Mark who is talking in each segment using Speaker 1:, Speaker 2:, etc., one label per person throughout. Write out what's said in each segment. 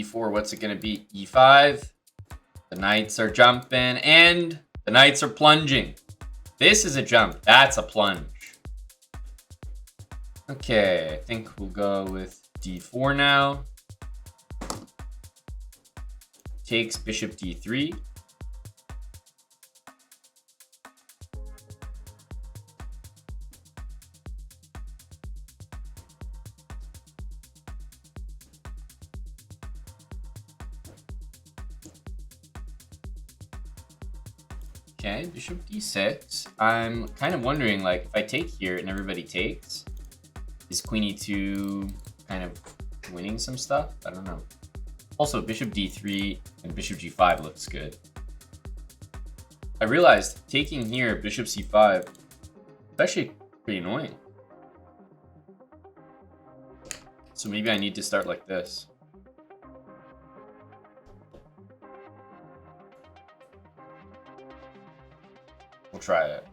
Speaker 1: e4, what's it going to be? e5. The knights are jumping, and the knights are plunging. This is a jump. That's a plunge. Okay, I think we'll go with d4 now. Takes bishop d3. Okay, bishop d6. I'm kind of wondering, like, if I take here and everybody takes, is queen e2 kind of winning some stuff? I don't know. Also, bishop d3 and bishop g5 looks good. I realized taking here, bishop c5, is actually pretty annoying. So maybe I need to start like this. We'll try it.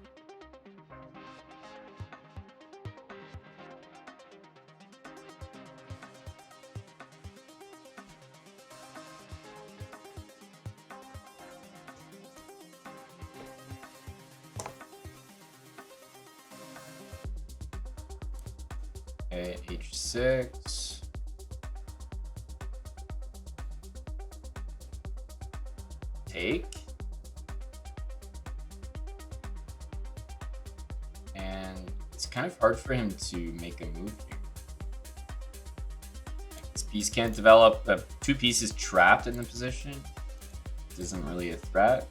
Speaker 1: Okay, h6. Take. And it's kind of hard for him to make a move here. This piece can't develop. The two pieces trapped in the position. This isn't really a threat.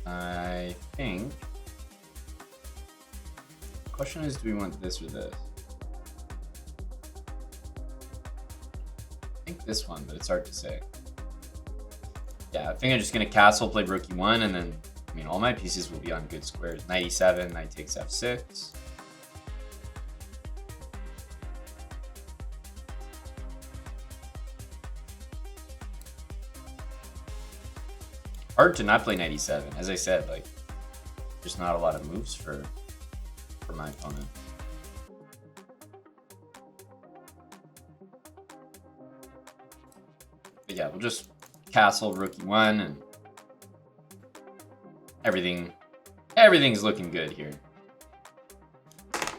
Speaker 1: I think. The question is, do we want this or this? I think this one, but it's hard to say. Yeah, I think I'm just gonna castle, play rook e1, and then, I mean, all my pieces will be on good squares. Knight e7, knight takes f6. Hard to not play knight e7. As I said, like, there's not a lot of moves for my opponent. But yeah, we'll just castle, rook e1, and everything's looking good here.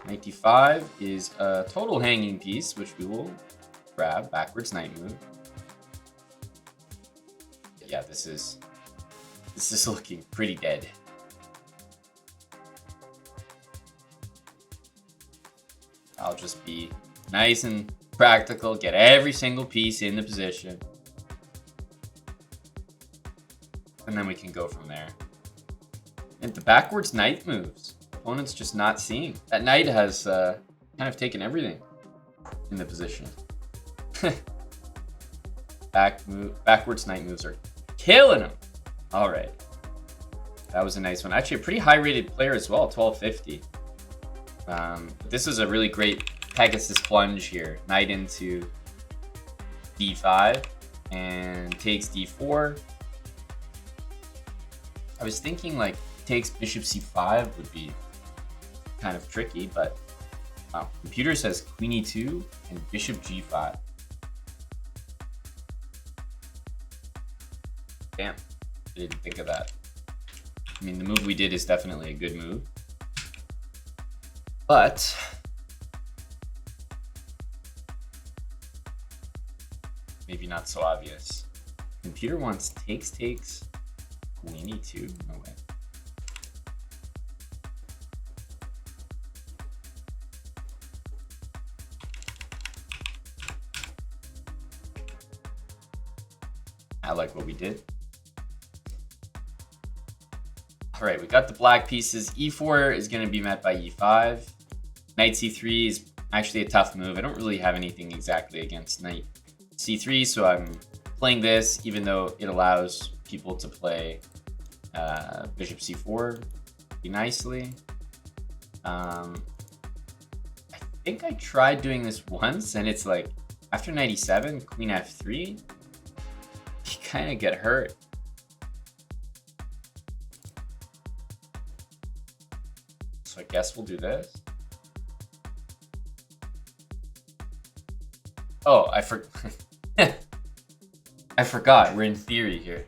Speaker 1: Knight d5 is a total hanging piece, which we will grab. Backwards knight move. But yeah, this is looking pretty dead. I'll just be nice and practical, get every single piece in the position. And then we can go from there. And the backwards knight moves. Opponent's just not seeing. That knight has kind of taken everything in the position. Backwards knight moves are killing him. All right. That was a nice one. Actually, a pretty high rated player as well, 1250. This is a really great Pegasus plunge here. Knight into d5 and takes d4. I was thinking like takes bishop c5 would be kind of tricky, but wow. Computer says queen e2 and bishop g5. Damn, I didn't think of that. I mean, the move we did is definitely a good move. But maybe not so obvious. Computer wants takes, queen e2. No way. I like what we did. All right, we got the black pieces. E4 is going to be met by e5. Knight c3 is actually a tough move. I don't really have anything exactly against knight c3, so I'm playing this, even though it allows people to play bishop c4 pretty nicely. I think I tried doing this once, and it's like, after knight e7, queen f3, you kind of get hurt. So I guess we'll do this. Oh, I forgot. We're in theory here.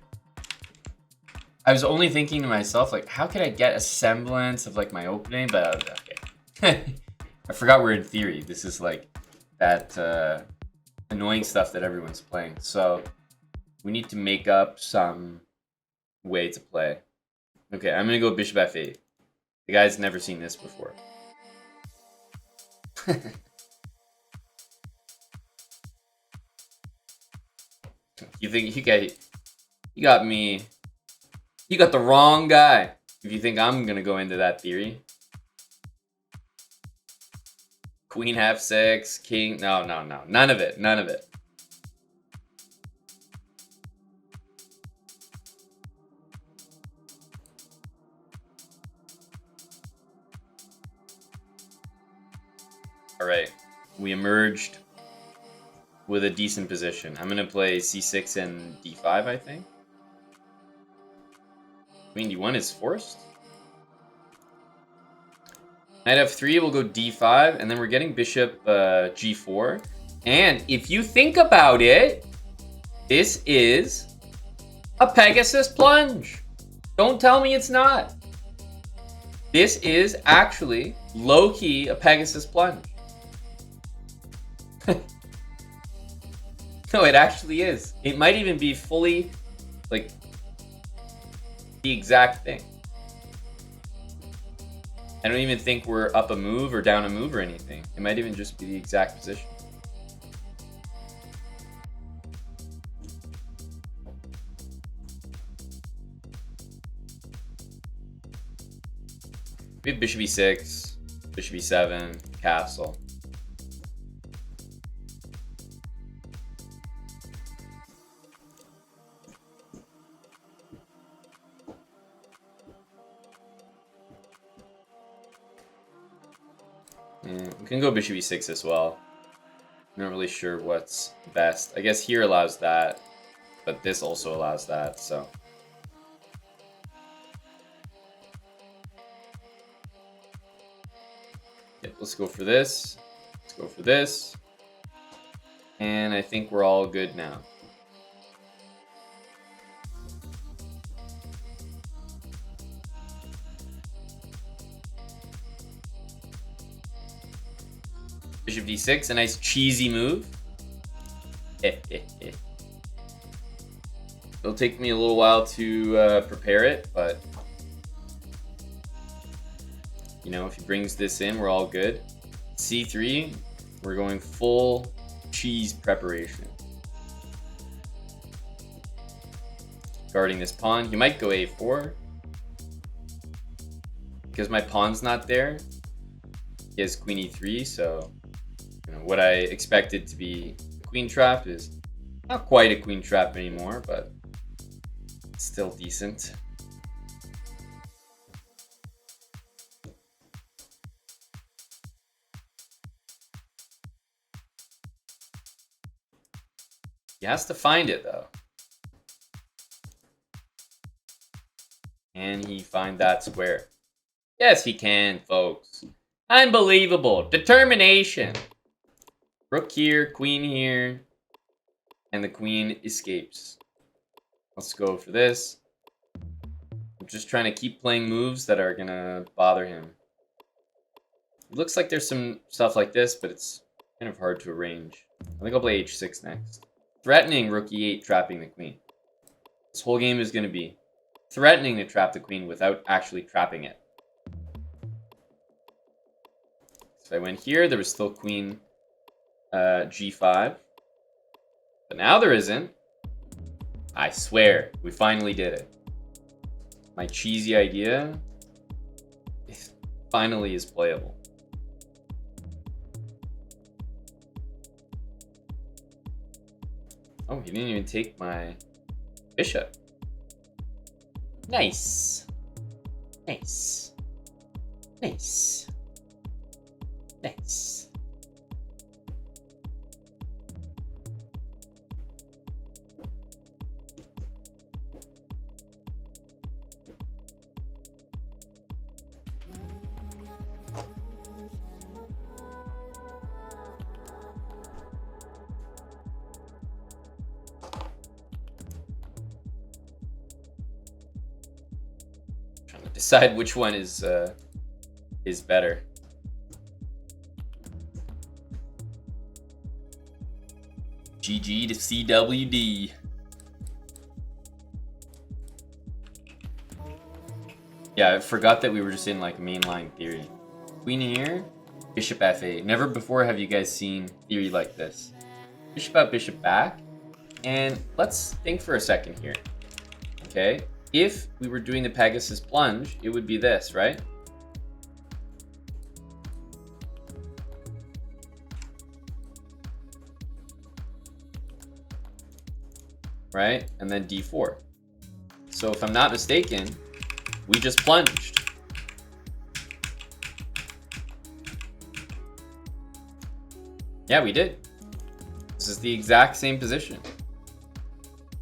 Speaker 1: I was only thinking to myself, like, how could I get a semblance of, like, my opening? But, okay. I forgot we're in theory. This is, like, that annoying stuff that everyone's playing. So, we need to make up some way to play. Okay, I'm gonna go bishop f8. The guy's never seen this before. You think you got me? You got the wrong guy. If you think I'm gonna go into that theory. Queen f6, king. No, none of it. None of it. All right, we emerged with a decent position. I'm gonna play c6 and d5, I think. Queen d1 is forced. Knight f3 will go d5, and then we're getting bishop g4. And if you think about it, this is a Pegasus plunge. Don't tell me it's not. This is actually low-key a Pegasus plunge. No, it actually is. It might even be fully, like, the exact thing. I don't even think we're up a move or down a move or anything. It might even just be the exact position. We have bishop e6, bishop e7, castle. Yeah, we can go bishop e6 as well. I'm not really sure what's best. I guess here allows that, but this also allows that, so. Yeah, let's go for this. Let's go for this. And I think we're all good now. Bishop d6, a nice cheesy move. It'll take me a little while to prepare it, but you know, if he brings this in, we're all good. c3, we're going full cheese preparation. Guarding this pawn. He might go a4. Because my pawn's not there, he has queen e3, so you know, what I expected to be a queen trap is not quite a queen trap anymore, but it's still decent. He has to find it, though. Can he find that square? Yes, he can, folks. Unbelievable. Determination. Rook here, queen here, and the queen escapes. Let's go for this. I'm just trying to keep playing moves that are going to bother him. It looks like there's some stuff like this, but it's kind of hard to arrange. I think I'll play h6 next. Threatening rook e8, trapping the queen. This whole game is going to be threatening to trap the queen without actually trapping it. So I went here, there was still queen g5. But now there isn't. I swear, we finally did it. My cheesy idea finally is playable. Oh, he didn't even take my bishop. Nice. Nice. Nice. Nice. trying to decide which one is better. GG to CWD. Yeah, I forgot that we were just in like mainline theory. Queen here, bishop f8. Never before have you guys seen theory like this. Bishop out, bishop back. And let's think for a second here. Okay, if we were doing the Pegasus plunge, it would be this, right? Right, and then d4. So if I'm not mistaken, we just plunged. Yeah, we did. This is the exact same position.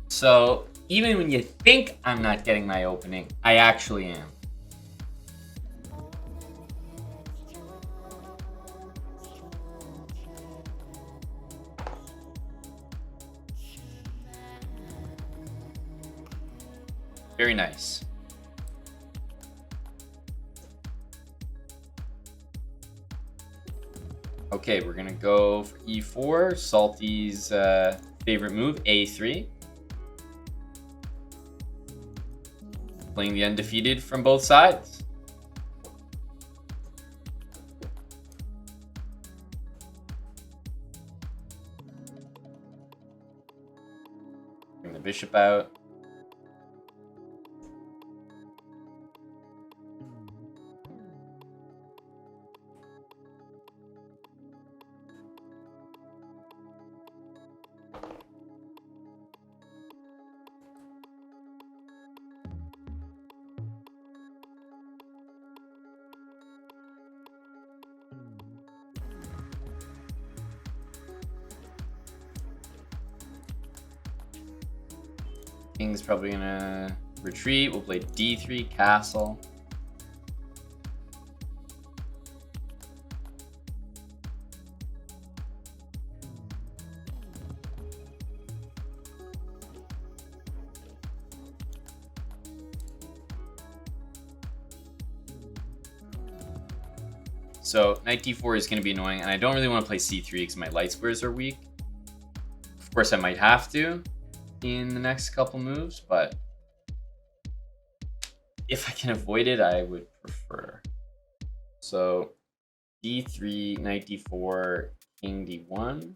Speaker 1: So even when you think I'm not getting my opening, I actually am. Very nice. Okay, we're gonna go for e4. Salty's favorite move, a3. Playing the undefeated from both sides. Bring the bishop out. King's probably gonna retreat. We'll play d3 castle. So knight d4 is going to be annoying, and I don't really want to play c3 because my light squares are weak. Of course, I might have to in the next couple moves, but if I can avoid it, I would prefer. So d3, knight d4, king d1.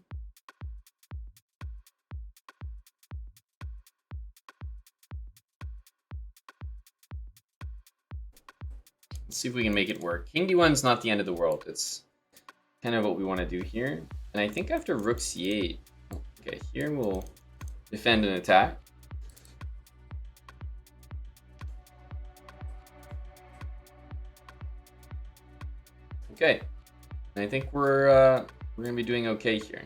Speaker 1: Let's see if we can make it work. King d1 is not the end of the world. It's kind of what we want to do here. And I think after rook c8, okay, here we'll defend and attack. Okay, and I think we're gonna be doing okay here.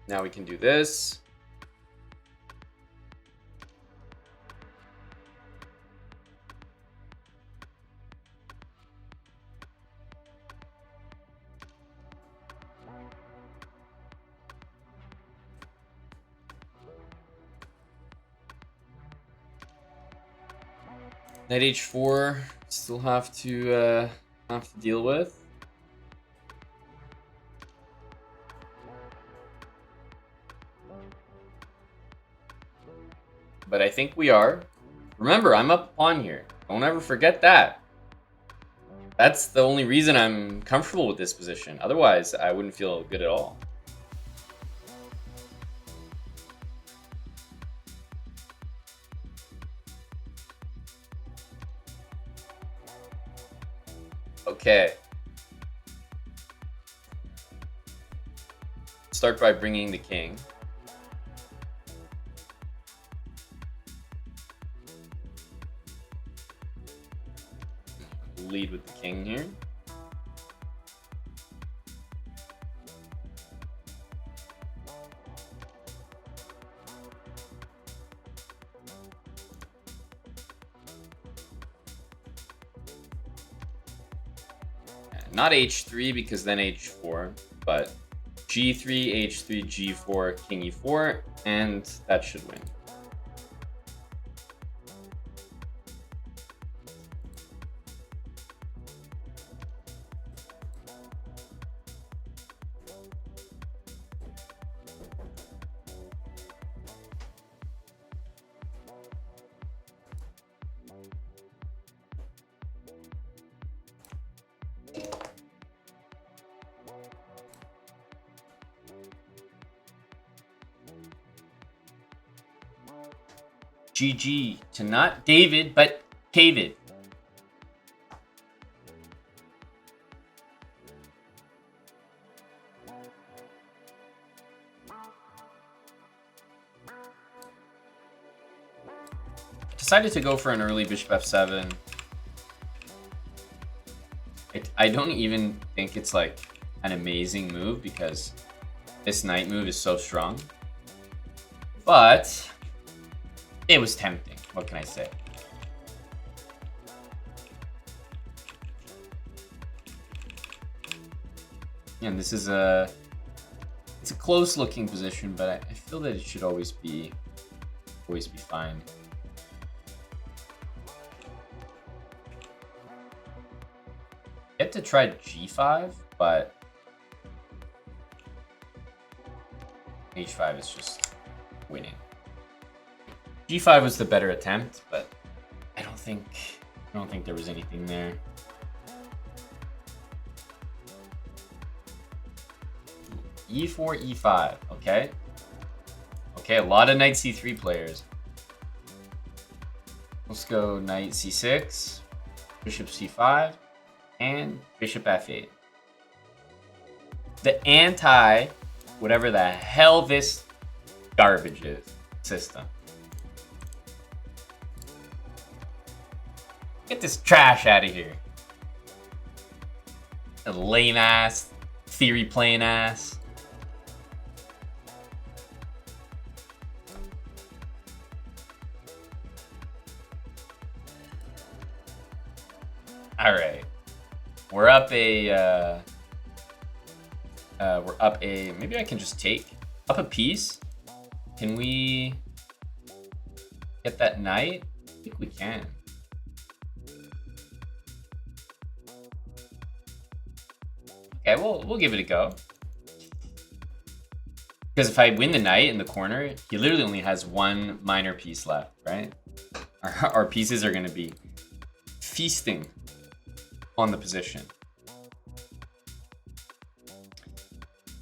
Speaker 1: Now we can do this. Knight h4, still have to deal with. But I think we are. Remember, I'm up a pawn here. Don't ever forget that. That's the only reason I'm comfortable with this position. Otherwise, I wouldn't feel good at all. Okay. Start by bringing the king. Lead with the king here. Not h3 because then h4, but g3, h3, g4, king e4, and that should win. GG to not David, but David. Decided to go for an early bishop f7. I don't even think it's like an amazing move because this knight move is so strong. But it was tempting. What can I say? And this is it's a close looking position, but I feel that it should always be fine. Get to try g5, but h5 is just winning. g5 was the better attempt, but I don't think there was anything there. e4, e5. Okay. Okay, a lot of knight c3 players. Let's go knight c6, bishop c5, and bishop f8. The anti, whatever the hell this garbage is, system. Get this trash out of here. A lame ass, theory playing ass. All right, we're up a, maybe I can just take up a piece. Can we get that knight? I think we can. Okay, we'll give it a go. Because if I win the knight in the corner, he literally only has one minor piece left, right? Our pieces are going to be feasting on the position.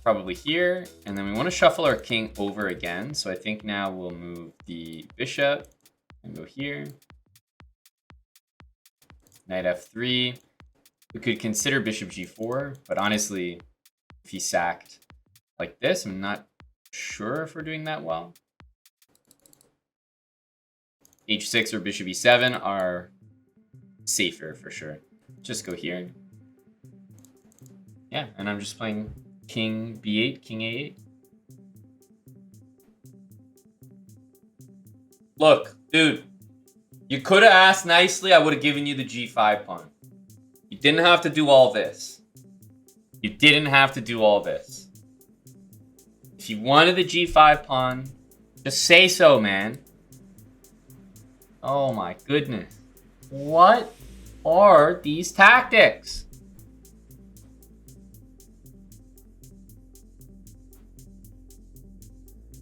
Speaker 1: Probably here, and then we want to shuffle our king over again. So I think now we'll move the bishop and go here. Knight f3. We could consider bishop g4, but honestly, if he sacked like this, I'm not sure if we're doing that well. h6 or bishop e7 are safer for sure. Just go here. Yeah, and I'm just playing king b8, king a8. Look, dude, you could have asked nicely. I would have given you the g5 pawn. You didn't have to do all this. You didn't have to do all this. If you wanted the g5 pawn, just say so, man. Oh my goodness. What are these tactics?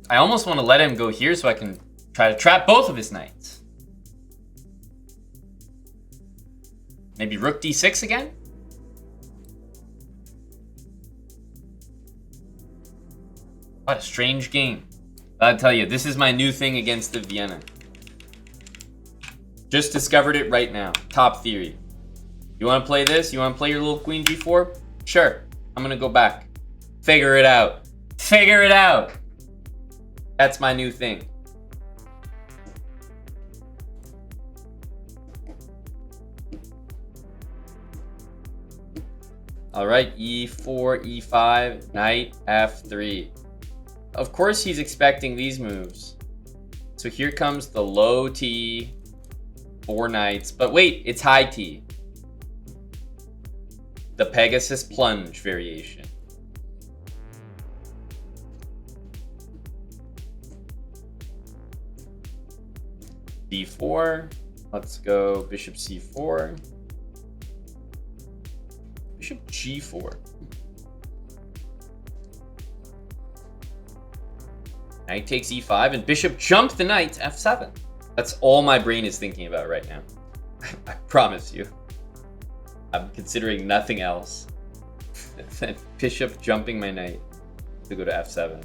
Speaker 1: I almost want to let him go here so I can try to trap both of his knights. Maybe rook d6 again? What a strange game. I'll tell you, this is my new thing against the Vienna. Just discovered it right now. Top theory. You want to play this? You want to play your little queen g4? Sure. I'm going to go back. Figure it out. Figure it out. That's my new thing. All right, e4, e5, knight f3. Of course he's expecting these moves. So here comes the low T, 4 knights. But wait, it's high T. The Pegasus plunge variation. d4. Let's go bishop c4. Bishop g4. Knight takes e5 and bishop jumped the knight to f7. That's all my brain is thinking about right now. I promise you. I'm considering nothing else than bishop jumping my knight to go to f7.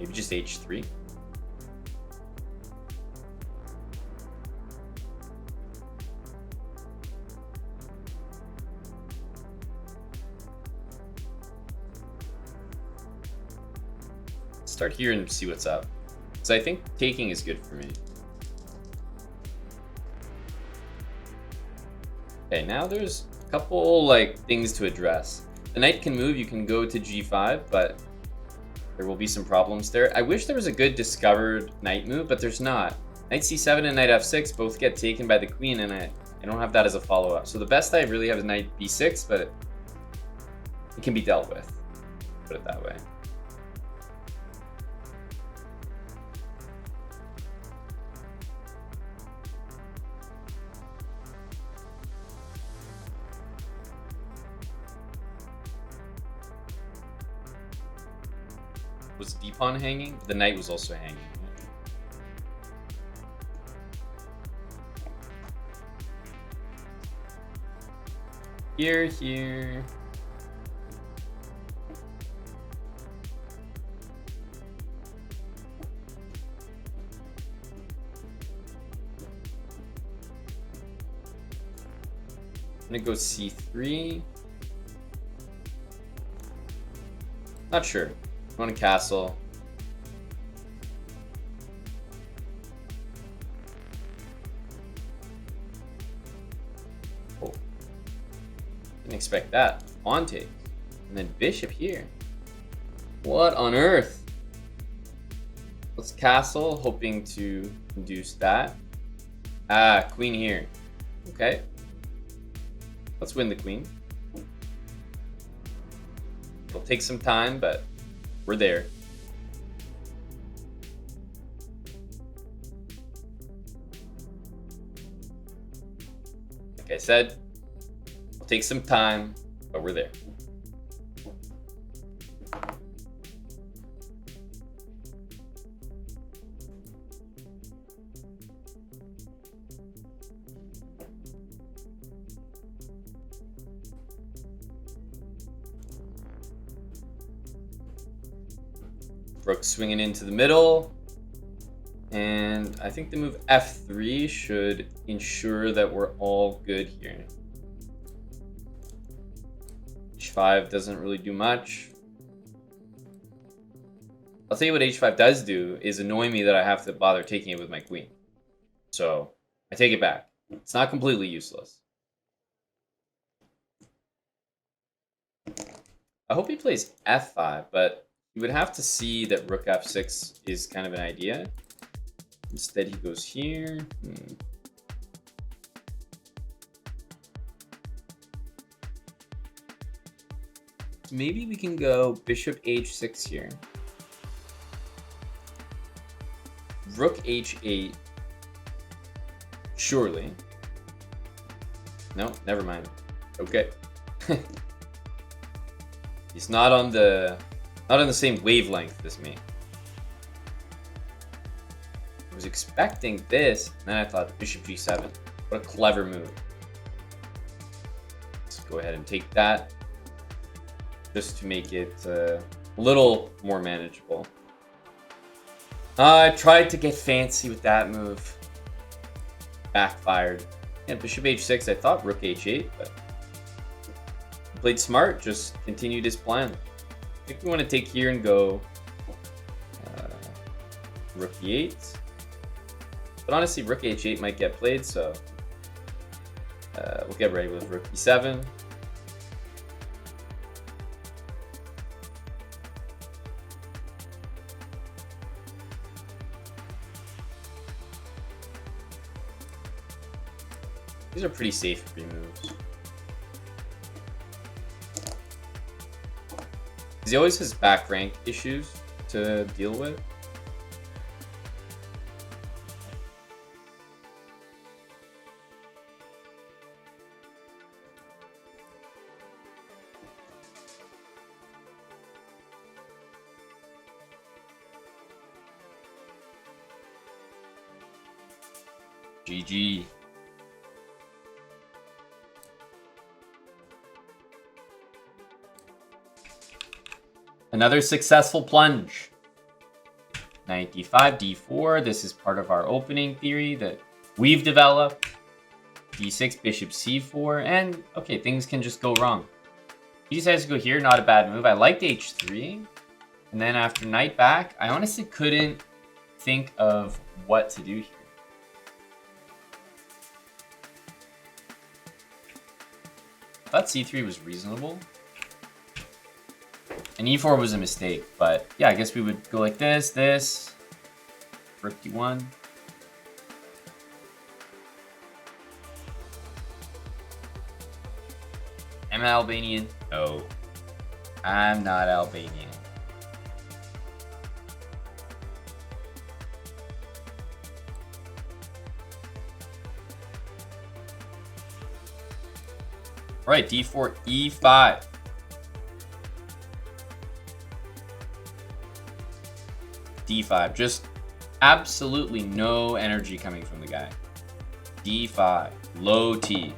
Speaker 1: Maybe just h3. Start here and see what's up. So I think taking is good for me. Okay, now there's a couple like things to address. The knight can move, you can go to g5, but there will be some problems there. I wish there was a good discovered knight move, but there's not. Knight c7 and knight f6 both get taken by the queen, and I don't have that as a follow-up. So the best I really have is knight b6, but it can be dealt with. Put it that way. Was d pawn hanging? The knight was also hanging. Here. I'm gonna go c3. Not sure. I want a castle. Oh. Didn't expect that. Pawn takes. And then bishop here. What on earth? Let's castle, hoping to induce that. Ah, queen here. Okay. Let's win the queen. It'll take some time, but we're there. Like I said, it'll take some time, but we're there. Rook swinging into the middle, and I think the move f3 should ensure that we're all good here. h5 doesn't really do much. I'll tell you what h5 does do is annoy me that I have to bother taking it with my queen. So I take it back. It's not completely useless. I hope he plays f5, but you would have to see that rook f6 is kind of an idea. Instead, he goes here. So maybe we can go bishop h6 here. Rook h8. Surely. No, never mind. Okay. He's not on the same wavelength as me. I was expecting this, and then I thought bishop g7. What a clever move. Let's go ahead and take that, just to make it a little more manageable. I tried to get fancy with that move. Backfired. And bishop h6, I thought rook h8, but he played smart, just continued his plan. I think we want to take here and go rook e8. But honestly, rook h8 might get played, so we'll get ready with rook e7. These are pretty safe free moves. He always has back rank issues to deal with. GG. Another successful plunge. Knight d5, d4. This is part of our opening theory that we've developed. d6, bishop c4, and okay, things can just go wrong. He decides to go here, not a bad move. I liked h3, and then after knight back, I honestly couldn't think of what to do here. I thought c3 was reasonable. And e4 was a mistake, but yeah, I guess we would go like this, rook d1. Am I Albanian? No, I'm not Albanian. All right, d4, e5. d5, just absolutely no energy coming from the guy. d5, low T.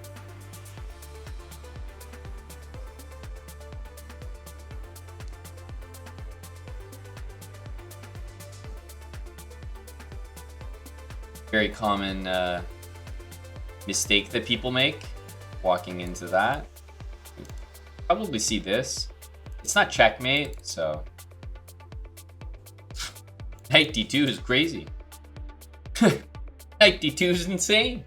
Speaker 1: Very common mistake that people make walking into that. Probably see this. It's not checkmate, so knight d2 is crazy. Knight d2 is insane.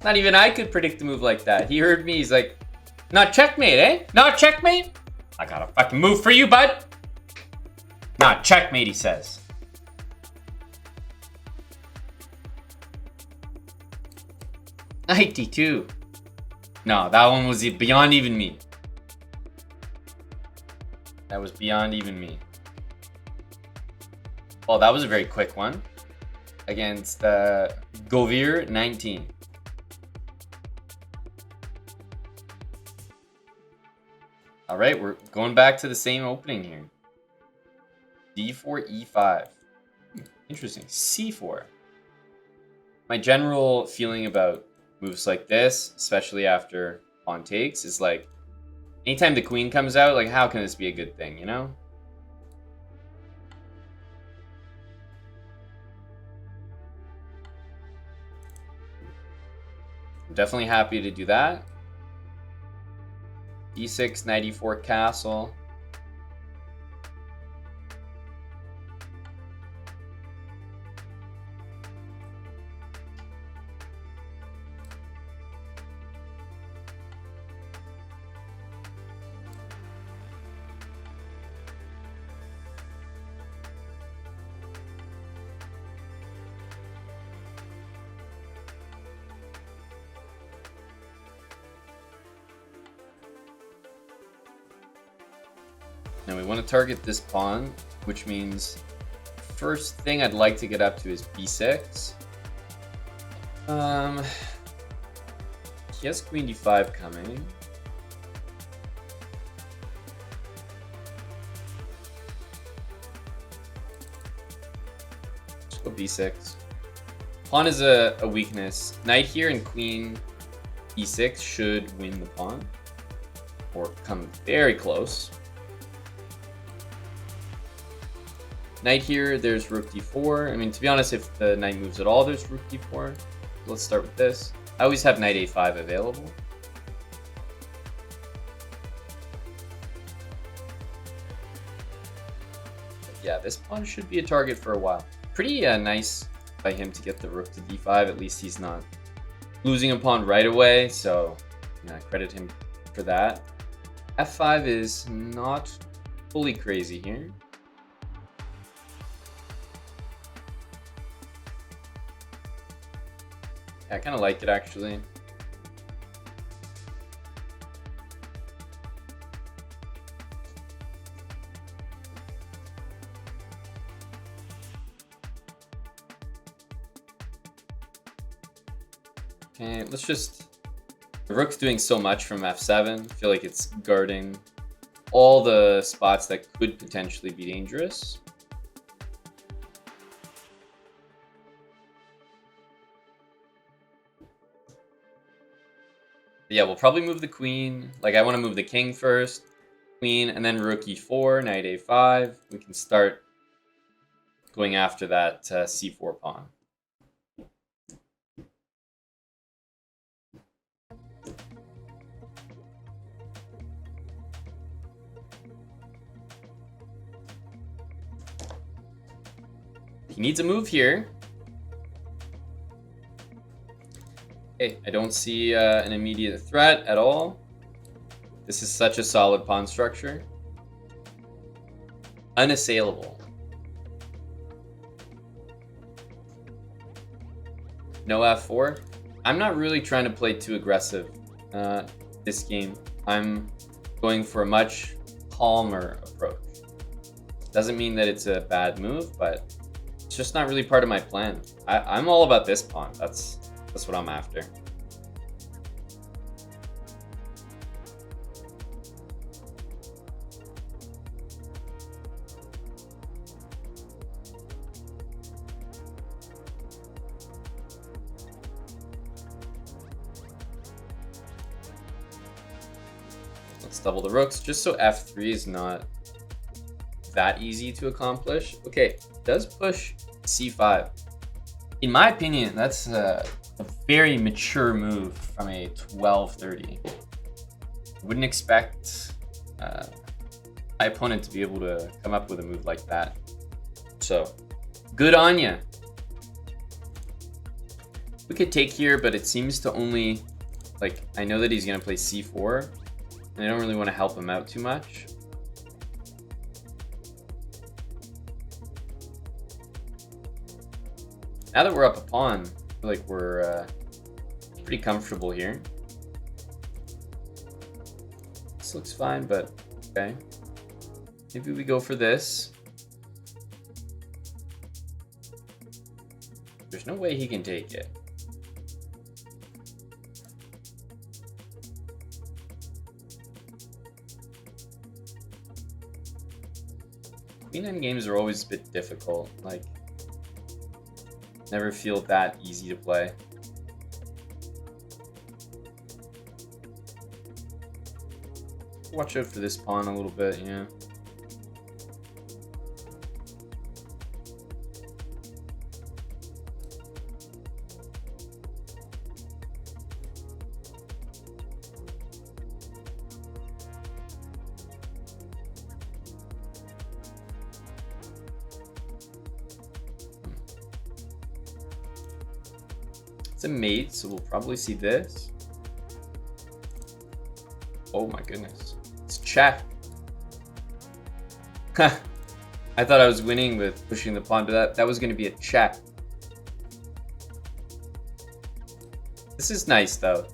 Speaker 1: Not even I could predict a move like that. He heard me, he's like, not checkmate, eh? Not checkmate? I got a fucking move for you, bud. Not checkmate, he says. Knight d2. No, that one was beyond even me. That was beyond even me. Oh, that was a very quick one. Against Govir 19. All right, we're going back to the same opening here. d4, e5. Interesting. c4. My general feeling about moves like this, especially after pawn takes, is like, anytime the queen comes out, like, how can this be a good thing, you know? I'm definitely happy to do that. d6, knight e4 castle. Now we want to target this pawn, which means first thing I'd like to get up to is b6. He has queen d5 coming. Just go b6. Pawn is a weakness. Knight here and queen e6 should win the pawn, or come very close. Knight here, there's rook d4. I mean, to be honest, if the knight moves at all, there's rook d4. Let's start with this. I always have knight a5 available. But yeah, this pawn should be a target for a while. Pretty nice by him to get the rook to d5. At least he's not losing a pawn right away, so yeah, I credit him for that. f5 is not fully crazy here. I kind of like it, actually. Okay, let's just... The rook's doing so much from f7. I feel like it's guarding all the spots that could potentially be dangerous. Yeah, we'll probably move the queen. Like, I want to move the king first. queen, and then rook e4, knight a5. We can start going after that c4 pawn. He needs a move here. Okay, I don't see an immediate threat at all. This is such a solid pawn structure. Unassailable. No f4. I'm not really trying to play too aggressive this game. I'm going for a much calmer approach. Doesn't mean that it's a bad move, but it's just not really part of my plan. I'm all about this pawn. That's what I'm after. Let's double the rooks, just so f3 is not that easy to accomplish. Okay, does push c5. In my opinion, that's a very mature move from a 1230. Wouldn't expect my opponent to be able to come up with a move like that. So, good on ya. We could take here, but it seems to only, like, I know that he's gonna play c4, and I don't really want to help him out too much. Now that we're up a pawn, I feel like we're pretty comfortable here. This looks fine, but okay. Maybe we go for this. There's no way he can take it. Queen endgames are always a bit difficult. Like, never feel that easy to play. Watch out for this pawn a little bit, yeah. It's a mate, so we'll probably see this. Oh my goodness. It's check. I thought I was winning with pushing the pawn, but that was going to be a check. This is nice, though.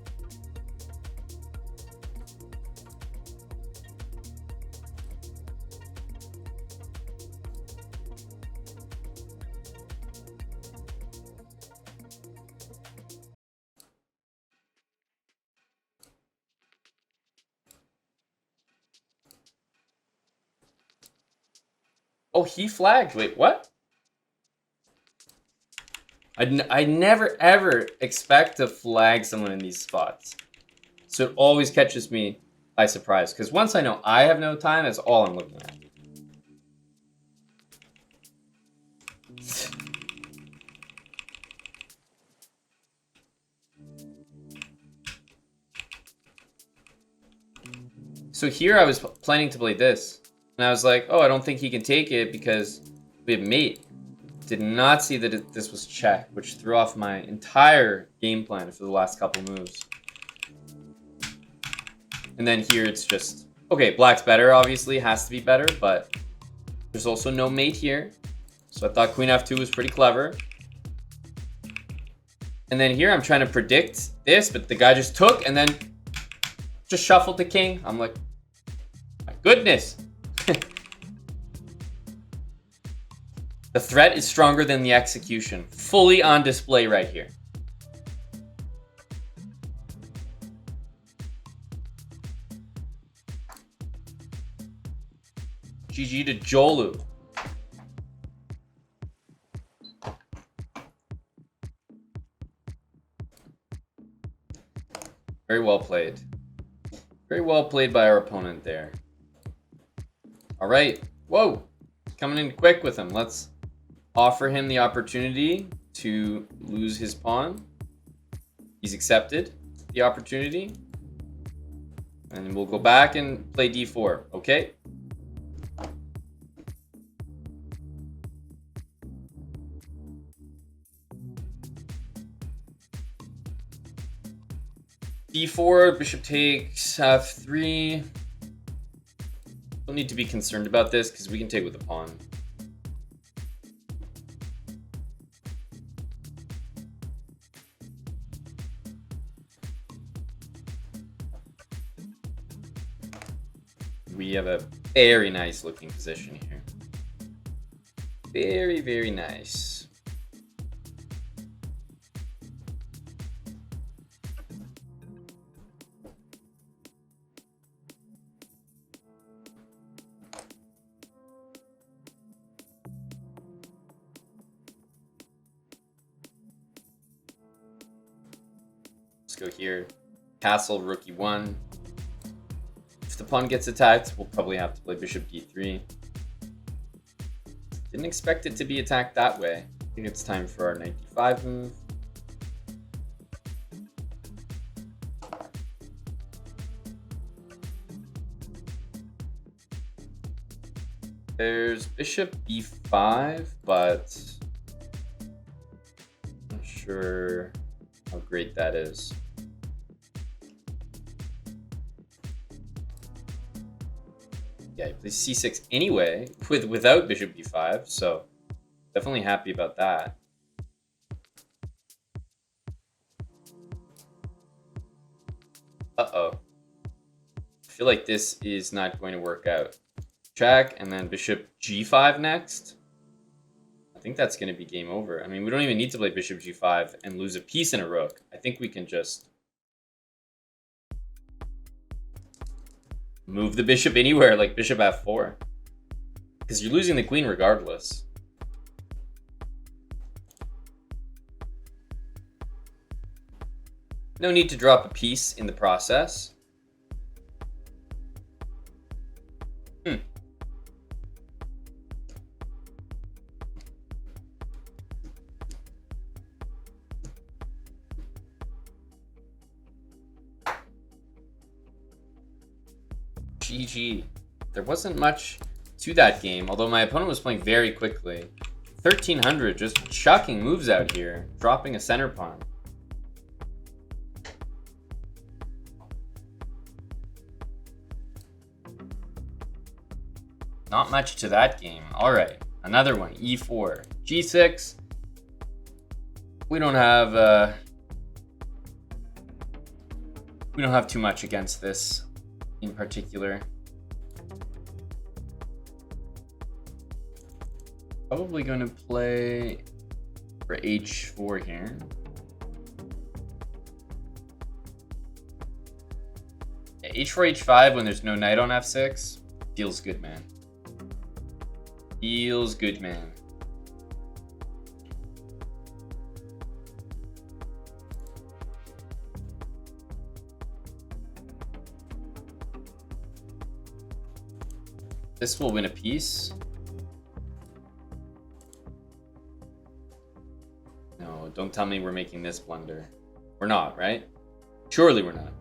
Speaker 1: Oh, he flagged. Wait, what? I never, ever expect to flag someone in these spots. So it always catches me by surprise. Because once I know I have no time, that's all I'm looking at. So here I was planning to play this. And I was like, oh, I don't think he can take it because we have mate. Did not see that this was check, which threw off my entire game plan for the last couple moves. And then here it's just, okay, black's better, obviously, has to be better, but there's also no mate here. So I thought queen f2 was pretty clever. And then here I'm trying to predict this, but the guy just took and then just shuffled the king. I'm like, my goodness. The threat is stronger than the execution. Fully on display right here. GG to Jolu. Very well played. Very well played by our opponent there. All right. Whoa. Coming in quick with him. Let's offer him the opportunity to lose his pawn. He's accepted the opportunity. And we'll go back and play d4. Okay. d4, bishop takes, f3. Don't need to be concerned about this because we can take with the pawn. We have a very nice looking position here. Very, very nice. Let's go here. Castle, rook e1. If the pawn gets attacked, we'll probably have to play bishop d3. Didn't expect it to be attacked that way. I think it's time for our knight d5 move. There's bishop b5, but I'm not sure how great that is. Yeah, he plays c6 anyway, without bishop b5, so definitely happy about that. Uh-oh. I feel like this is not going to work out. Check, and then bishop g5 next. I think that's going to be game over. I mean, we don't even need to play bishop g5 and lose a piece and a rook. I think we can just move the bishop anywhere, like bishop f4. Because you're losing the queen regardless. No need to drop a piece in the process. GG. There wasn't much to that game, although my opponent was playing very quickly. 1300, just chucking moves out here, dropping a center pawn. Not much to that game. All right, another one, e4, g6. We don't have too much against this in particular. Probably going to play for h4 here. Yeah, h4, h5 when there's no knight on f6 feels good, man. Feels good, man. This will win a piece. No, don't tell me we're making this blunder. We're not, right? Surely we're not.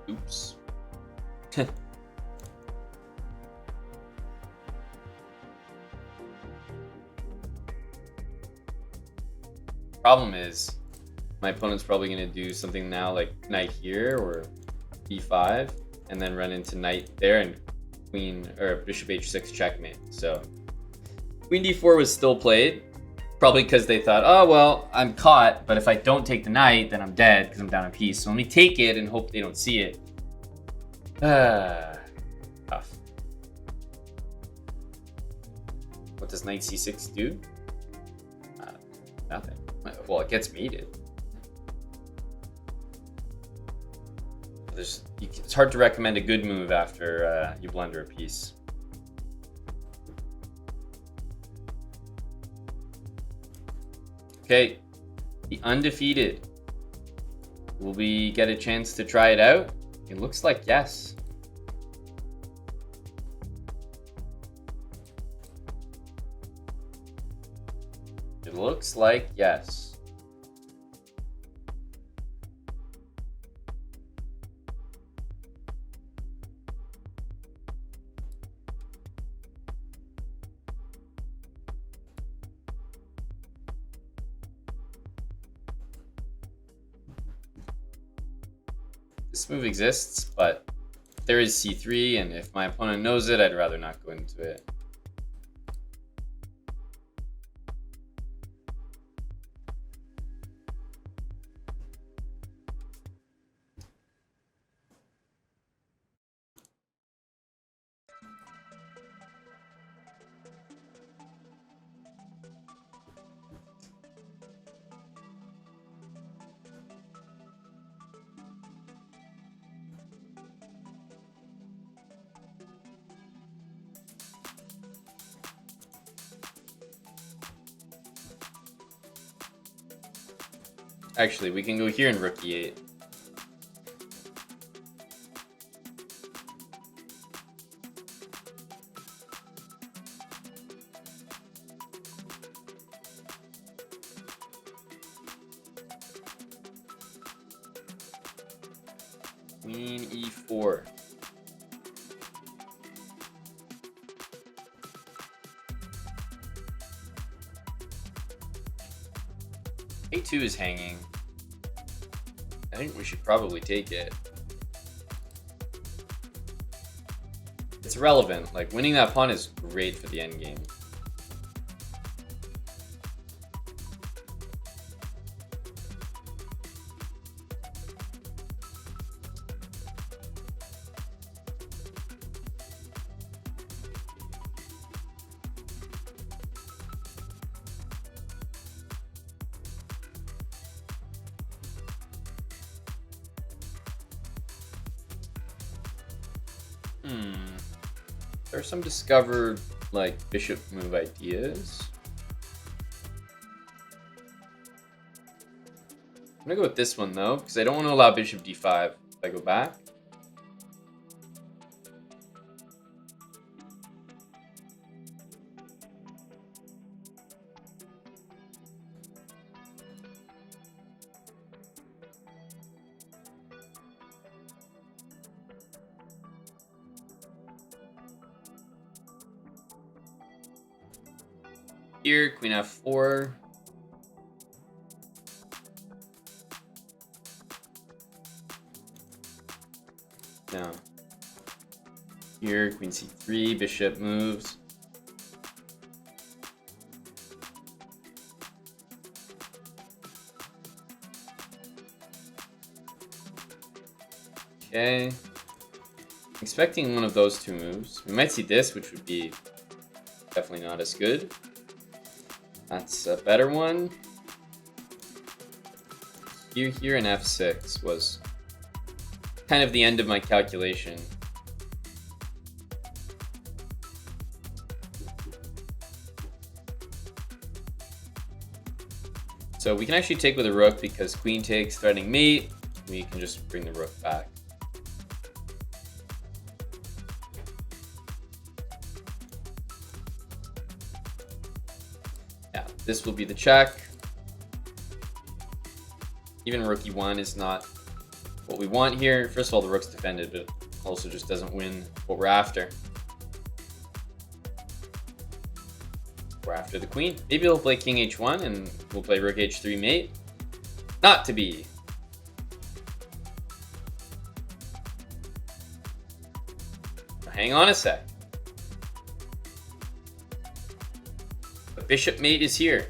Speaker 1: Oops. Problem is, my opponent's probably going to do something now like knight here or b5, and then run into knight there and queen or bishop h6 checkmate. So queen d4 was still played, probably because they thought, oh well, I'm caught, but if I don't take the knight, then I'm dead because I'm down a piece. So let me take it and hope they don't see it. Tough. What does knight c6 do? Nothing. Well, it gets mated. It's hard to recommend a good move after you blunder a piece. Okay, the undefeated. Will we get a chance to try it out? It looks like yes. It looks like yes. This move exists, but there is c3, and if my opponent knows it, I'd rather not go into it. Actually, we can go here and rook e8. Queen e4. a2 is hanging. I think we should probably take it. It's relevant. Like, winning that pawn is great for the endgame. There's some discovered, like, bishop move ideas. I'm gonna go with this one, though, because I don't want to allow bishop d5 if I go back. Here, queen f4. Now, here, queen c3, bishop moves. Okay. Expecting one of those two moves. We might see this, which would be definitely not as good. That's a better one. Here, and f6 was kind of the end of my calculation. So we can actually take with a rook because queen takes, threatening mate. We can just bring the rook back. Yeah, this will be the check. Even rook e1 is not what we want here. First of all, the rook's defended, but also just doesn't win what we're after. We're after the queen. Maybe he'll play king h1 and we'll play rook h3 mate. Not to be. Hang on a sec. The bishop mate is here.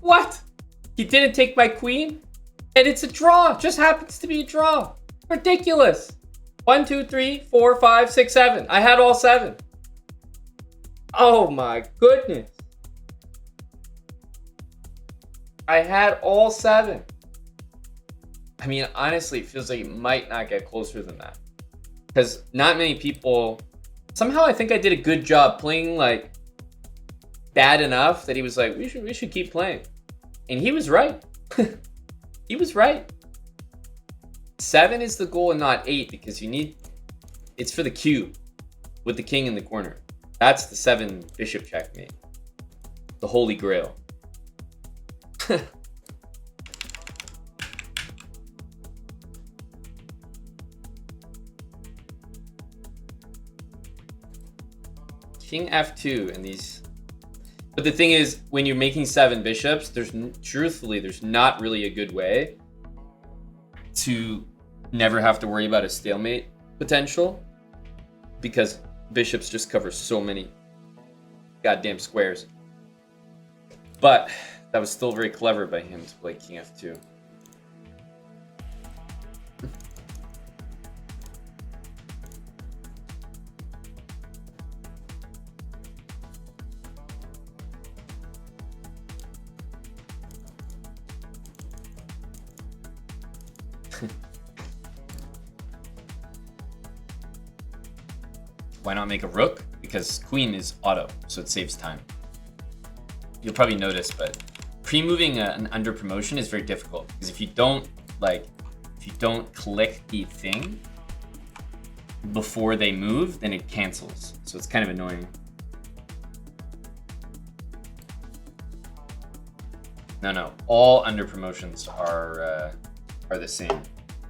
Speaker 1: What? He didn't take my queen? And it's a draw. Just happens to be a draw. Ridiculous. 1, 2, 3, 4, 5, 6, 7. I had all 7. Oh my goodness. I had all 7. I mean, honestly, it feels like it might not get closer than that. Because not many people... Somehow I think I did a good job playing, like, bad enough that he was like, we should keep playing. And he was right. He was right. 7 is the goal and not 8 because you need... It's for the cube with the king in the corner. That's the 7 bishop checkmate. The holy grail. King f2 and these... But the thing is, when you're making 7 bishops, truthfully, there's not really a good way to never have to worry about a stalemate potential because bishops just cover so many goddamn squares. But that was still very clever by him to play king f2. Why not make a rook? Because queen is auto, so it saves time. You'll probably notice, but pre-moving an under promotion is very difficult because if you don't click the thing before they move, then it cancels. So it's kind of annoying. No, all under promotions are the same.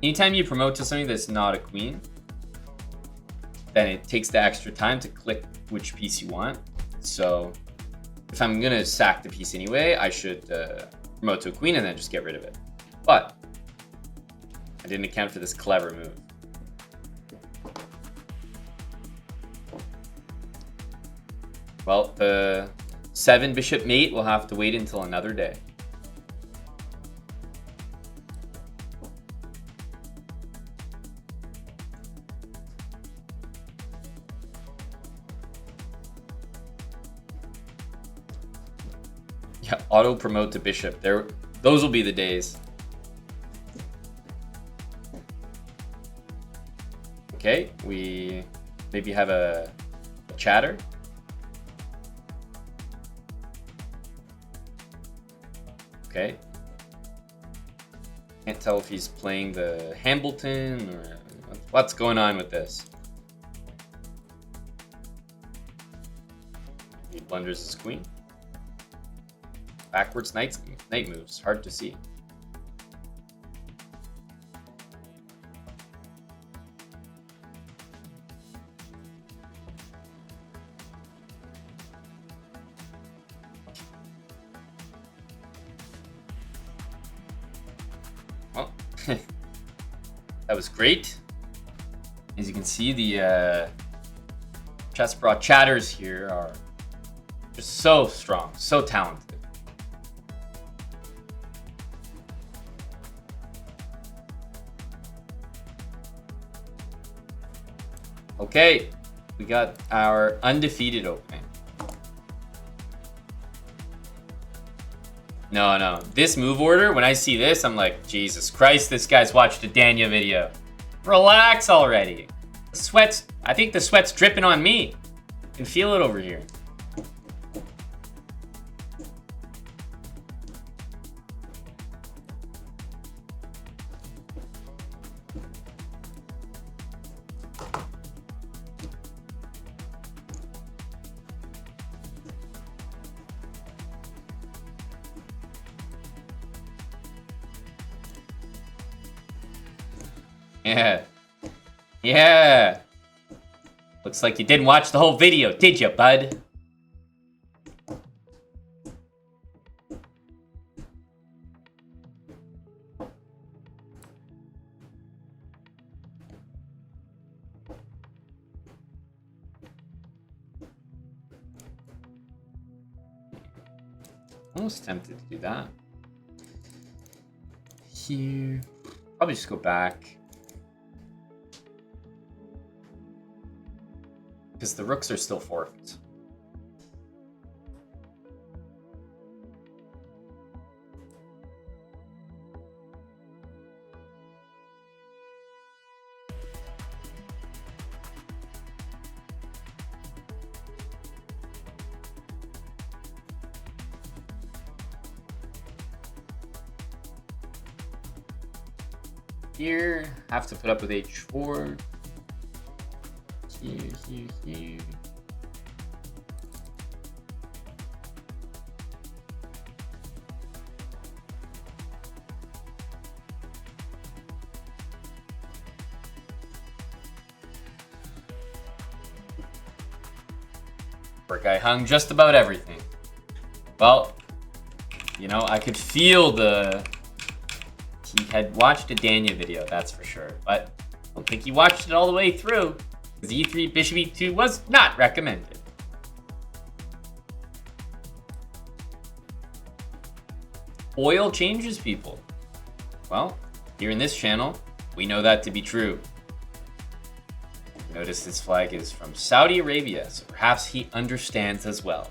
Speaker 1: Anytime you promote to something that's not a queen, then it takes the extra time to click which piece you want. So if I'm gonna sack the piece anyway, I should promote to a queen and then just get rid of it. But I didn't account for this clever move. Well, the 7 bishop mate will have to wait until another day. Yeah, auto promote to bishop. Those will be the days. Okay, we maybe have a chatter. Okay. Can't tell if he's playing the Hambleton or what's going on with this. He blunders his queen. Backwards knight moves, hard to see. Well, that was great. As you can see, the chessbrah chatters here are just so strong, so talented. Okay, we got our undefeated opening. No, this move order, when I see this, I'm like, Jesus Christ, this guy's watched a Danya video. Relax already. The sweat's, I think the sweat's dripping on me. You can feel it over here. Yeah. Looks like you didn't watch the whole video, did you, bud? Almost tempted to do that. Here. Probably just go back. Because the rooks are still forked. Here, have to put up with h4. Here. Poor guy hung just about everything. Well, you know, I could feel he had watched a Dania video, that's for sure. But I don't think he watched it all the way through. Because e3, bishop e2 was not recommended. Oil changes people. Well, here in this channel, we know that to be true. Notice this flag is from Saudi Arabia, so perhaps he understands as well.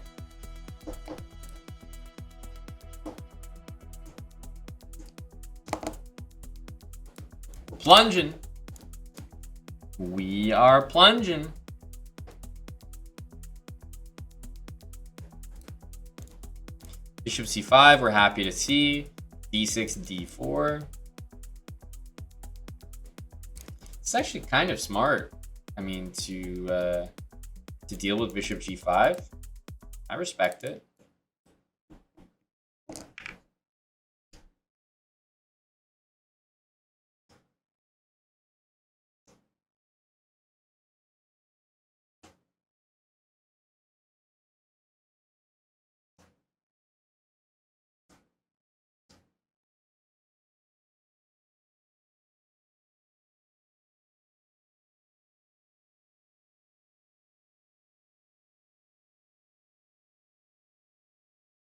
Speaker 1: Plunging. We are plunging. Bishop c5, we're happy to see. d6, d4. It's actually kind of smart. I mean, to deal with bishop g5. I respect it.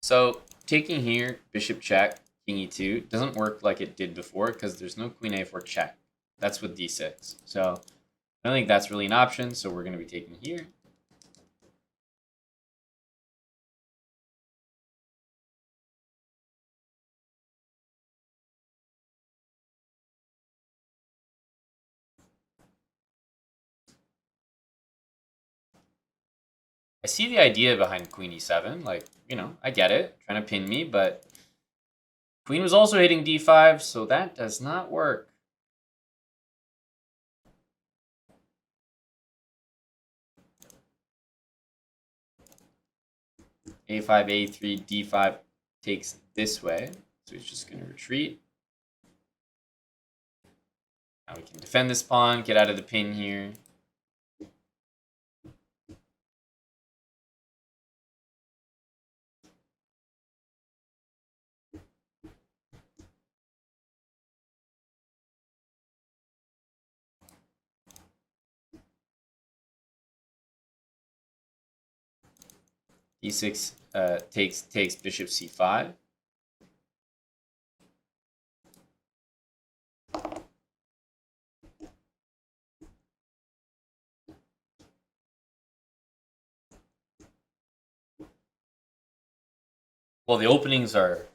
Speaker 1: So taking here, bishop check, king e2, doesn't work like it did before because there's no queen a4 check. That's with d6. So I don't think that's really an option, so we're going to be taking here. I see the idea behind queen e7. Like, you know, I get it. Trying to pin me, but queen was also hitting d5, so that does not work. a5, a3, d5 takes this way. So he's just going to retreat. Now we can defend this pawn, get out of the pin here. d6 takes bishop c5. Well, the openings are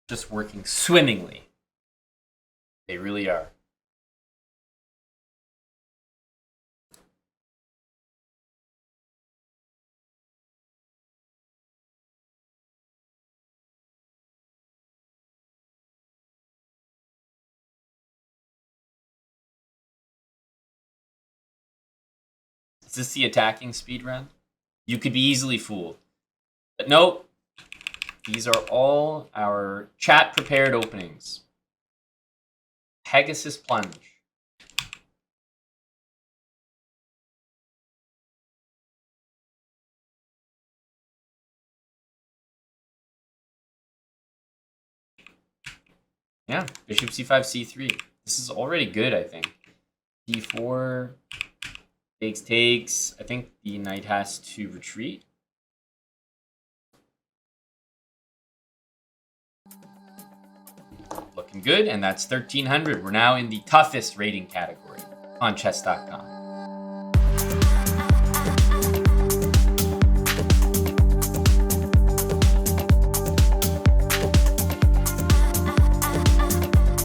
Speaker 1: just working swimmingly. They really are. Is this the attacking speed run? You could be easily fooled. But nope. These are all our chat prepared openings. Pegasus plunge. Yeah, bishop c5, c3. This is already good, I think. d4 takes. I think the knight has to retreat. Good, and that's 1300. We're now in the toughest rating category on chess.com.